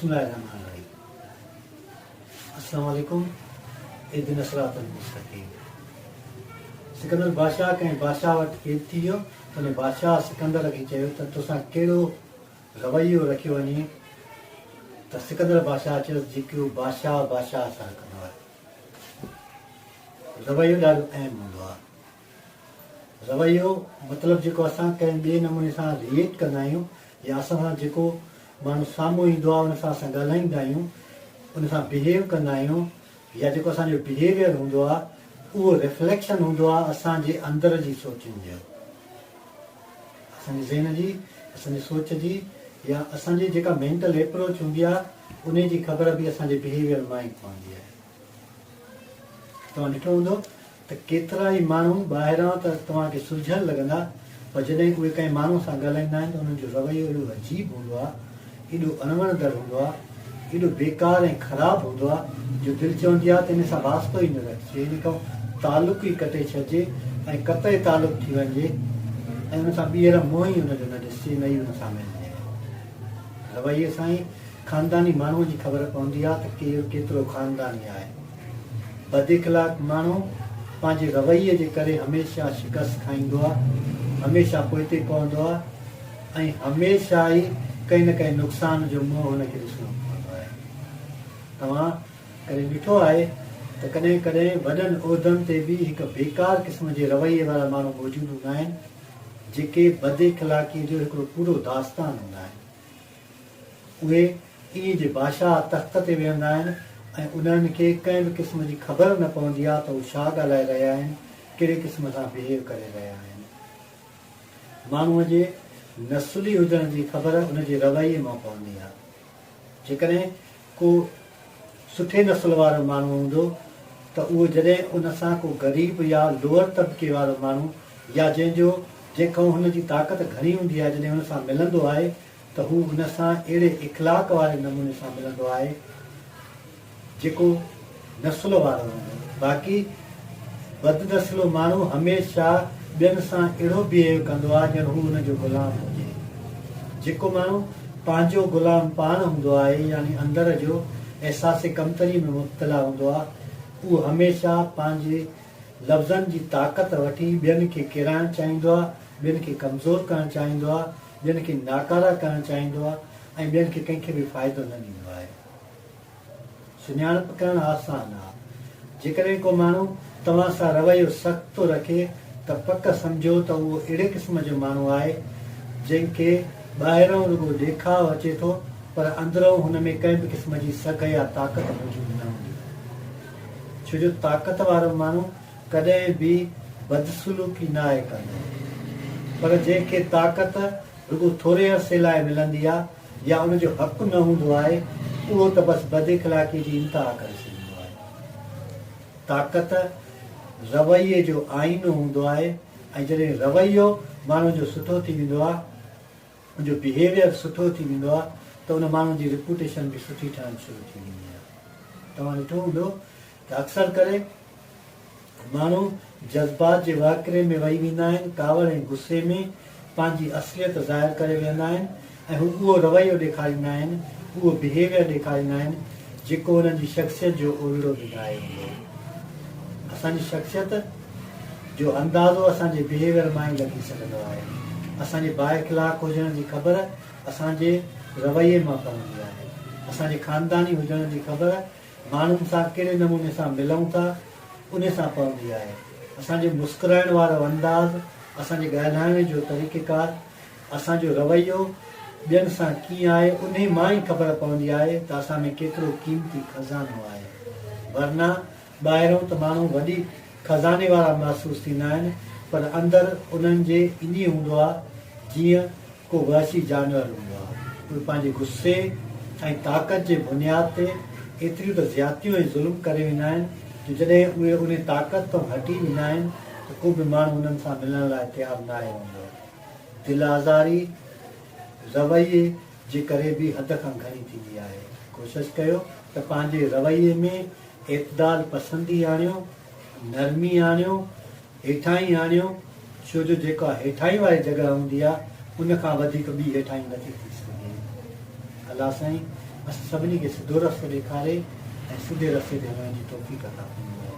बिस्मिल्लाहिर्रहमानिर्रहीम। अस्सलाम वालेकुम। इहदिना सिरातल मुस्तक़ीम। सिकंदर बादशाह कंहिं बादशाह वटि क़ैद थी वियो त उन बादशाह सिकंदर खे चयो त तोसां कहिड़ो रवैयो रखियो वञे। त सिकंदर बादशाह चयोसि जेको बादशाह बादशाह सां कंदो आहे। रवैयो ॾाढो अहम हूंदो आहे। रवैयो मतिलबु जेको असां कंहिं ॿिए नमूने सां रिएक्ट कंदा आहियूं या असां सां जेको माण्हू साम्हूं ईंदो आहे उन सां असां ॻाल्हाईंदा आहियूं, उन सां बिहेव कंदा आहियूं, या जेको असांजो बिहेवियर हूंदो आहे उहो रिफ्लेक्शन हूंदो आहे असांजे अंदर जी सोचनि जो, असांजे ज़हन जी, असांजी सोच जी, या असांजी जेका मेंटल अप्रोच हूंदी आहे उन जी ख़बर बि असांजे बिहेवियर मां ई पवंदी आहे। तव्हां ॾिठो हूंदो त केतिरा ई माण्हू ॿाहिरां त तव्हांखे सुलझल लॻंदा, पर जॾहिं उहे कंहिं माण्हू सां ॻाल्हाईंदा आहिनि त उन्हनि जो रवैयो एॾो अजीब हूंदो आहे, एॾो अणवणंदड़ हूंदो आहे, एॾो बेकार ऐं ख़राबु हूंदो आहे जो दिलि चवंदी आहे त इन सां वास्तो ई न रखिजे, इन खां तालुक़ ई कटे छॾिजे ऐं क़तई तालुक़ थी वञिजे ऐं उन सां ॿीहर मुंहुं ई हुनजो न ॾिसिजे, न ई उन सां मिलिजे। रवैये सां ई ख़ानदानी माण्हूअ जी ख़बर पवंदी आहे त केरु केतिरो ख़ानदानी आहे। बदिख़लाक़ माण्हू पंहिंजे रवैये जे करे हमेशह शिकस्त खाईंदो आहे, हमेशह पोइते पवंदो आहे ऐं हमेशह ई कंहिं न कंहिं नुक़सान जो मुंहुं हुनखे ॾिसणो पवंदो आहे। तव्हां कॾहिं ॾिठो आहे त कॾहिं कॾहिं वॾनि उहिदनि ते बि हिकु बेकार क़िस्म जे रवैये वारा माण्हू मौजूदु हूंदा आहिनि जेके बदिख़लाक़ीअ जो हिकिड़ो पूरो दास्तान हूंदा आहिनि। उहे ईअं जे बादशाह तख़्त ते वेहंदा आहिनि ऐं उन्हनि खे कंहिं बि क़िस्म जी ख़बर न पवंदी आहे त उहे छा ॻाल्हाए रहिया आहिनि, कहिड़े क़िस्म सां बिहेव करे रहिया आहिनि। माण्हूअ जे नसुली हुजण जी ख़बर उनजे रवैये मां पवंदी आहे। जेकॾहिं को सुठे नसुल वारो माण्हू हूंदो त उहो जॾहिं उन सां को ग़रीब या लोअर तबिके वारो माण्हू या जंहिंखां हुनजी ताक़त घणी हूंदी आहे, जॾहिं हुन सां मिलंदो आहे त हू हुन सां अहिड़े इख़लाक़ वारे नमूने सां मिलंदो आहे जेको नसुल वारो हूंदो। बाक़ी बदनसुलो माण्हू हमेशह ॿियनि सां अहिड़ो बिहेव कंदो आहे ॼण हू हुनजो ग़ुलाम हुजे। जेको माण्हू पंहिंजो ग़ुलाम पाण हूंदो आहे, यानी अंदर जो अहसास कमतरी में मुब्तला हूंदो आहे, उहो हमेशह पंहिंजे लफ़्ज़नि जी ताक़त वठी ॿियनि खे किराइणु चाहींदो आहे, ॿियनि खे कमज़ोर करणु चाहींदो आहे, ॿियनि खे नाकारा करणु चाहींदो आहे ऐं ॿियनि खे कंहिंखे बि फ़ाइदो न ॾींदो आहे। सुञाणप करणु आसान आहे। जेकॾहिं को माण्हू तव्हां सां रवैयो सख़्तु थो रखे त पक सम्झो त उहो अहिड़े क़िस्म जो माण्हू आहे जंहिंखे ॿाहिरों रुॻो ॾेखाव अचे थो पर अंदरों हुन में कंहिं बि क़िस्म जी सघ या ताक़त मौजूदु न हूंदी। छो जो ताक़त वारो माण्हू कॾहिं बि बदसलूकी न आहे कंदो, पर जंहिंखे ताक़त रुॻो थोरे अरसे लाइ मिलंदी आहे या उनजो हक़ु न हूंदो आहे उहो त बसि बदिख़लाक़ी जी इंतिहा करे छॾींदो आहे। ताक़त रवैये जो आईनो हूंदो आहे ऐं जॾहिं रवैयो माण्हू जो सुठो थी वेंदो आहे, उनजो बिहेवियर सुठो थी वेंदो आहे त उन माण्हू जी रिप्यूटेशन बि सुठी ठहणु शुरू थी वेंदी आहे। तव्हां ॾिठो हूंदो त अक्सर करे माण्हू जज़्बात जे वाकिरे में वेही वेंदा आहिनि, कावड़ ऐं गुस्से में पंहिंजी असलियत ज़ाहिर करे वेंदा आहिनि ऐं हू उहो रवैयो ॾेखारींदा आहिनि, उहो बिहेवियर ॾेखारींदा आहिनि जेको हुननि जी शख़्सियत जो ओहिड़ो बि न आहे हूंदो। असांजी शख़्सियत जो अंदाज़ो असांजे बिहेवियर मां ई लॻी सघंदो आहे। असांजे बाइख़लाक़ हुजण जी ख़बर असांजे रवैये मां पवंदी आहे। असांजे ख़ानदानी हुजण जी ख़बर माण्हुनि सां कहिड़े नमूने सां मिलूं था उन सां पवंदी आहे। असांजो मुस्कुराइण वारो अंदाज़, असांजे ॻाल्हाइण जो तरीक़ेकार, असांजो रवैयो ॿियनि सां कीअं आहे उन मां ई ख़बर पवंदी आहे त असां में केतिरो क़ीमती खज़ानो आहे। वरना ॿाहिरों त माण्हू वॾी खज़ाने वारा महसूसु थींदा आहिनि पर अंदरि उन्हनि जे ईअं हूंदो आहे जीअं को वहशी जानवर हूंदो आहे। उहे पंहिंजे गुस्से ऐं ताक़त जे बुनियाद ते एतिरियूं त ज़्यादतियूं ऐं ज़ुल्म करे वेंदा आहिनि जो जॾहिं उहे उन ताक़त तां हटी वेंदा आहिनि त को बि माण्हू उन्हनि सां मिलण लाइ तयारु न आहे हूंदो। दिलि आज़ारी रवैये जे करे बि हद खां घणी थींदी आहे। कोशिशि कयो त पंहिंजे रवैये में एतदाल पसंदी आणियो, नरमी आणियो, हेठाई आणियो, छो जो जेका हेठाई वारी जॻह हूंदी आहे उन खां वधीक ॿी हेठाई नथी थी सघे। अलाह साईं असां सभिनी खे सिधो रस्तो ॾेखारे ऐं सिधे रस्ते ते हलण जी तौफ़ीक़ अता फरमाए।